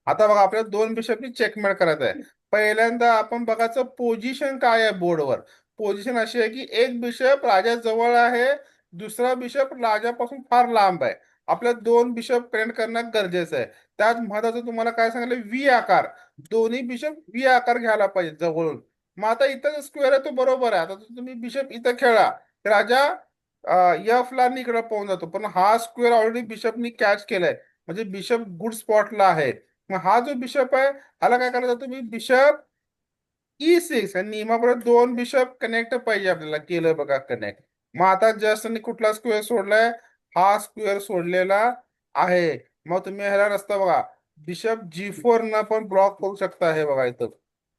आता बघा आपल्याला दोन बिशपनी चेकमेट करायचं आहे. पहिल्यांदा आपण बघायचं पोझिशन काय आहे बोर्डवर. पोझिशन अशी आहे की एक बिशप राजाजवळ आहे, दुसरा बिशप राजापासून फार लांब आहे. आपल्याला दोन बिशप कनेक्ट करणं गरजेचं आहे. त्यात महत्वाचं तुम्हाला काय सांगितलं, व्ही आकार. दोन्ही बिशप व्ही आकार घ्यायला पाहिजे जवळून. मग आता इथं स्क्वेअर आहे तो बरोबर आहे. आता तुम्ही बिशप इथं खेळा, राजा एफ ला इकडे पाहून जातो, पण हा स्क्वेअर ऑलरेडी बिशपनी कॅच केलाय, म्हणजे बिशप गुड स्पॉटला आहे. मग हा जो बिशप आहे, ह्याला काय करायचं, तुम्ही बिशप E6 आणि नियमाप्रमाणे दोन बिशप कनेक्ट पाहिजे आपल्याला, केलं बघा कनेक्ट. मग आता जस्ट कुठला स्क्वेअर सोडलाय, हा स्क्वेअर सोडलेला आहे. मग तुम्ही ह्याला रस्ता बघा, बिशप G4 न पण ब्लॉक करू शकता. हे बघा इथं,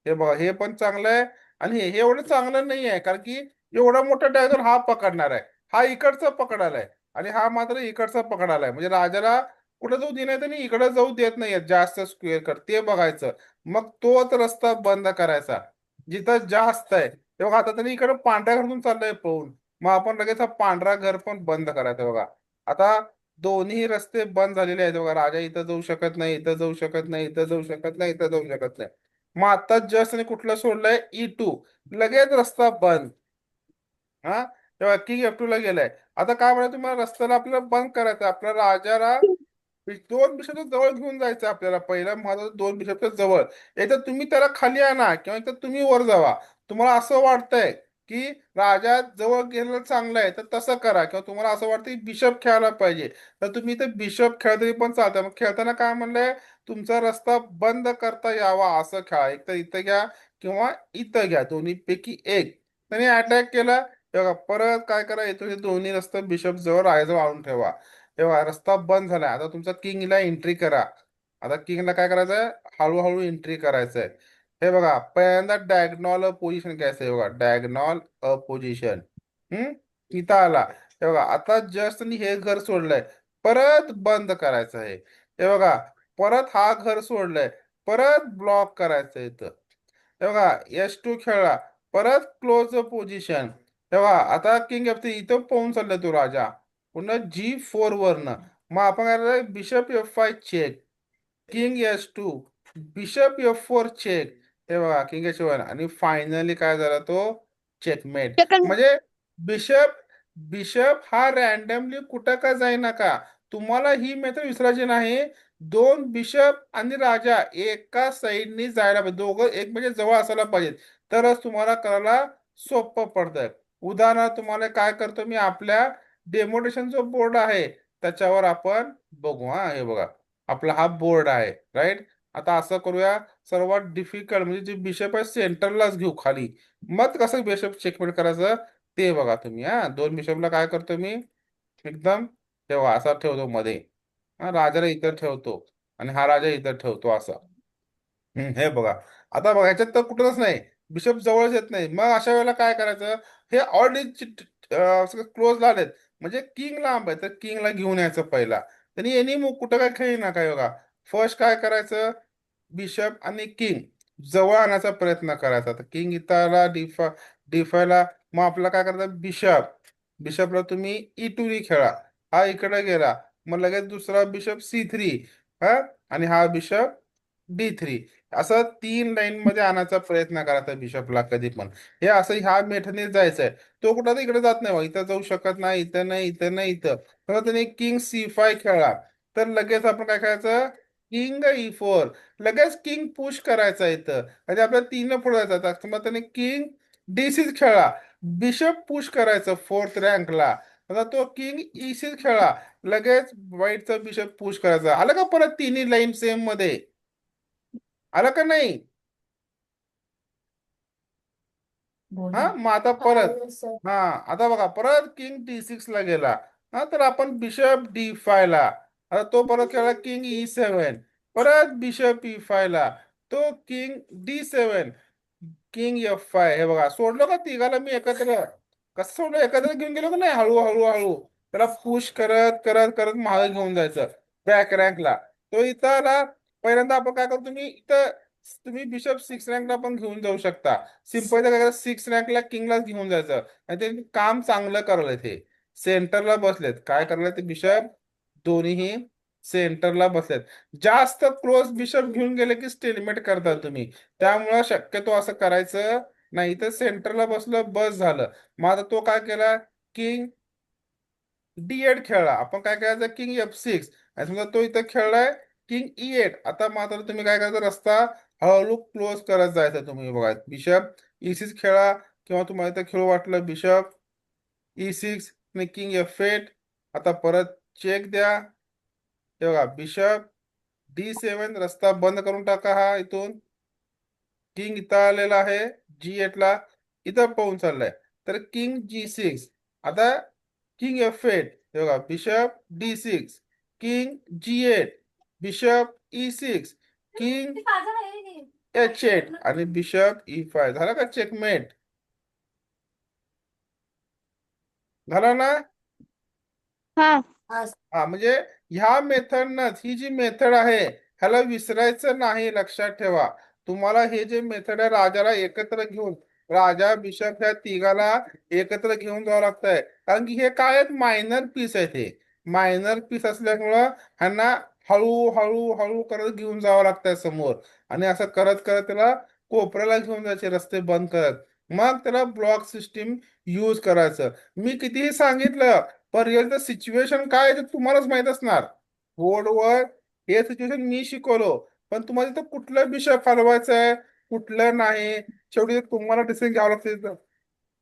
हे बघा हे पण चांगलं आहे. आणि हे एवढं चांगलं नाही आहे, कारण की एवढा मोठा डायगोनल हा पकडणार आहे, हा इकडचा पकडायला आहे आणि हा मात्र इकडचा पकडायला आहे. म्हणजे राजाला कुठे जाऊ दे नाही, त्यांनी इकडे जाऊ देत नाहीये जास्त स्क्वेअर कर, ते बघायचं. मग तोच रस्ता बंद करायचा जिथं जास्त आहे. तेव्हा आता त्यांनी इकडे पांढऱ्या घरातून चाललंय पळून, मग आपण लगेच हा पांढरा घर पण बंद करायचं बघा. आता दोन्ही रस्ते बंद झालेले आहेत बघा. राजा इथं जाऊ शकत नाही, इथं जाऊ शकत नाही, इथं जाऊ शकत नाही, इथं जाऊ शकत नाही. मग आता जस्ट कुठलं सोडलंय, E2, लगेच रस्ता बंद. हा, तेव्हा किंग F2 ला गेलाय. आता काय म्हणा, तुम्हाला रस्त्याला आपल्याला बंद करायचं, आपल्या राजाला दोन बिशपच्या जवळ घेऊन जायचं आपल्याला. पहिला महत्वाचं दोन बिशपच्या जवळ. एकतर तुम्ही त्याला खाली आणा किंवा एकतर तुम्ही वर जावा. तुम्हाला असं वाटतंय की राजा जवळ गेलं चांगलं आहे तर तसं करा, किंवा तुम्हाला असं वाटतं की बिशप खेळायला पाहिजे तर तुम्ही इथे बिशप खेळा तरी पण चालतं. मग खेळताना काय म्हणलंय, तुमचा रस्ता बंद करता यावा असं खेळा. एक तर इथं घ्या किंवा इथं घ्या, दोन्ही पैकी एक. त्याने अटॅक केला, तेव्हा परत काय करा, येतो हे दोन्ही रस्ते बिशप जवळ राजाजवळ आणून ठेवा. तेव्हा रस्ता बंद झालाय. आता तुमचा किंगला एंट्री करा. आता किंगला काय करायचंय, हळूहळू एंट्री करायचंय. हे बघा, पहिल्यांदा डायगनॉल पोझिशन घ्यायचंय. हे बघा, डायगनॉल पोझिशन. इथं आला. हे बघा, आता जस्ट हे घर सोडलंय, परत बंद करायचं आहे. हे बघा, परत हा घर सोडलंय, परत ब्लॉक करायचं इथं. हे बघा, S2 खेळला, परत क्लोज पोझिशन. तेव्हा आता किंग F3 इथं पाहून चाललाय तो राजा, पुन्हा G4 वरनं. मग आपण काय करायचं, bishop F5 check, king S2, bishop F4 check. हे बघा, किंग H1 आणि फायनली काय झाला तो, चेकमेट. सेकंड. म्हणजे बिशप बिशप हा रॅन्डमली कुठं का जाईना का, तुम्हाला ही मेथड विसरायची नाही. दोन बिशप आणि राजा एका साईडनी जायला पाहिजे, दोघं एकमेकांच्या जवळ असायला पाहिजेत, तरच तुम्हाला करायला सोपं पडतंय. उदाहरणार्थ तुम्हाला काय करतो मी, आपल्या डेमोटेशन जो बोर्ड आहे त्याच्यावर आपण बघू. हा, हे बघा, आपला हा बोर्ड आहे, राईट. आता असं करूया, सर्वात डिफिकल्ट म्हणजे जे बिशप आहे सेंटरलाच घेऊ खाली. मग कसं बिशप चेकमेट करायचं ते बघा तुम्ही. हा, दोन बिशपला काय करतो मी, एकदम तेव्हा असा ठेवतो मध्ये. हा, राजाला इथं ठेवतो आणि हा राजा इथं ठेवतो असा. हे बघा, आता बघा ह्याच्यात तर कुठंच नाही, बिशप जवळच येत नाही. मग अशा वेळेला काय करायचं, हे ऑलरेडी क्लोज झालेत, म्हणजे किंग लांब आहे, तर किंगला घेऊन यायचं पहिला. त्यांनी एनी मूव कुठं काय खेळी ना काय बघा. फर्स्ट काय करायचं, बिशप आणि किंग जवळ आणायचा प्रयत्न करायचा. तर किंग इथं आला डिफायला, मग आपला काय करायचं, बिशपला तुम्ही E2 खेळा, हा इकडे गेला. मग लगेच दुसरा बिशप C3, हा, आणि हा बिशप D3. असं तीन लाईन मध्ये आणायचा प्रयत्न करायचा बिशपला कधी पण. हे असं ह्या मेथडने जायचंय. तो कुठं तर इकडे जात नाही बा, इथं जाऊ शकत नाही, इथं नाही, इथं नाही, इथं. तर त्याने किंग C5 खेळला, तर लगेच आपण काय करायचं, किंग E4, लगेच किंग पुश करायचा इथं, म्हणजे आपल्याला तीन पुढे जायचं. मग त्याने किंग D6 खेळला, बिशप पुश करायचं फोर्थ रँकला. आता तो किंग E6 खेळला, लगेच व्हाईटचा बिशप पुश करायचा. आलं का परत तिन्ही लाईन सेम मध्ये, आलं का नाही. हा, मग आता परत, हा, आता बघा परत किंग D6 ला गेला. हा, तर आपण बिशप D5 ला. आता तो परत खेळला किंग E7, परत बिशप E5 ला, तो किंग D7, किंग F5. हे बघा, सोडलो का तिघाला मी एकत्र, कसं सोडलं, एकत्र घेऊन गेलो का नाही, हळू हळू हळू त्याला पुश करत करत करत मागे घेऊन जायचं बॅक रँकला. तो इथं आला, पहिल्यांदा आपण काय करतो, तुम्ही इथं तुम्ही बिशप 6 रँकला पण घेऊन जाऊ शकता. सिंपल काय करायचं, 6 रँकला किंगलाच घेऊन जायचं. आणि ते काम चांगलं करायला ते सेंटरला बसलेत, काय करायला ते बिशप दोन्हीही सेंटरला बसलेत. जास्त क्लोज बिशप घेऊन गेले की स्टेलमेट करता तुम्ही. त्यामुळं शक्यतो असं करायचं नाही. तर सेंटरला बसलं बस झालं. मग आता तो काय केला, किंग D8 खेळला. आपण काय करायचं, किंग F6. आणि समजा तो इथं खेळलाय किंग E8. आता मात्र तुम्ही काय करायचं, रस्ता हळूहळू क्लोज करत जायचं. तुम्ही बघा बिशप E6 खेळा, किंवा तुम्हाला इथं खेळू वाटलं बिशप E6 आणि किंग F8. आता परत चेक द्या. हे बघा बिशप D7, रस्ता बंद करून टाका हा इथून. किंग इथं आलेला आहे G8 ला, इथं पाहून चाललाय. तर किंग G6. आता किंग F8, हे बघा bishop D6, king G8, bishop E6, king H8 आणि बिशप E5. झाला का चेकमेट? झाला ना? हा. हा, म्हणजे ह्या मेथडनच, ही जी मेथड आहे ह्याला विसरायचं नाही, लक्षात ठेवा. तुम्हाला हे जे मेथड आहे, राजाला एकत्र घेऊन, राजा बिशप ह्या तिघाला एकत्र घेऊन जावं लागतंय. कारण की हे काय आहेत, मायनर पीस आहेत. हे मायनर पीस असल्यामुळं ह्यांना हळू हळू हळू करत घेऊन जावं लागतंय समोर. आणि असं करत करत त्याला कोपऱ्याला घेऊन जायचे, रस्ते बंद करत. मग त्याला ब्लॉक सिस्टीम यूज करायचं. मी कितीही सांगितलं, पण रिअल तर सिच्युएशन काय आहे ते तुम्हालाच माहित असणार. बोर्डवर हे सिच्युएशन मी शिकवलो, पण तुम्हाला तिथं कुठलं बिशप हलवायचं आहे, कुठलं नाही, शेवटी ते तुम्हाला डिसिजन घ्यावं लागतं तिथं.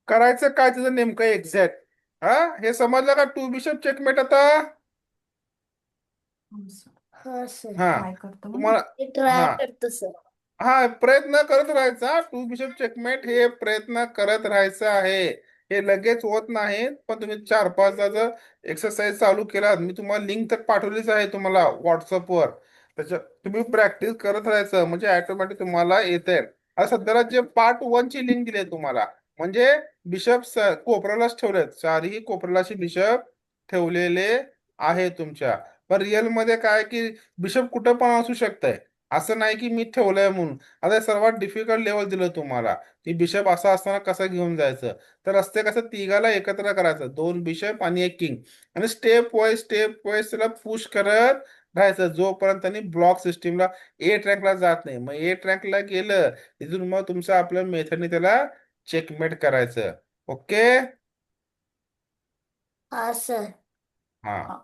करायचं काय तिथं नेमकं एक्झॅक्ट. हा, हे समजलं का, टू बिशप चेकमेट आता? हा सर, हा, ट्राय करतो मग. तुम्हाला, ट्राय हा करतो सर. हा, प्रयत्न करत राहायचा. टू बिशप चेकमेट हे प्रयत्न करत राहायचं आहे. हे लगेच होत नाही, पण तुम्ही 4-5 जर एक्सरसाइज चालू केला, मी तुम्हाला लिंक तर पाठवलीच आहे तुम्हाला व्हॉट्सअपवर. त्याच्या तुम्ही प्रॅक्टिस करत राहायचं, म्हणजे ऑटोमॅटिक तुम्हाला येते. आता सध्याला जे पार्ट 1 ची लिंक दिली आहे तुम्हाला, म्हणजे बिशप कोपऱ्यालाच ठेवलेत, चारही कोपऱ्यालाशी बिशप ठेवलेले आहे तुमच्या. पण रिअल मध्ये काय की बिशप कुठं पण असू शकतंय. असं नाही की मी ठेवलंय म्हणून. आता हे सर्वात डिफिकल्ट लेवल दिलं तुम्हाला, की बिशप असा असताना कसं घेऊन जायचं. तर रस्ते कसं तिघाला एकत्र करायचं, 2 बिशप आणि 1 किंग. आणि स्टेप वाईज त्याला पुश करत राहायचं, जोपर्यंत त्यांनी ब्लॉक सिस्टीमला रँकला जात नाही. मग रँकला गेलं, तिथून मग तुमचं आपल्या मेथडने त्याला चेकमेट करायचं. ओके. हा सर. हा.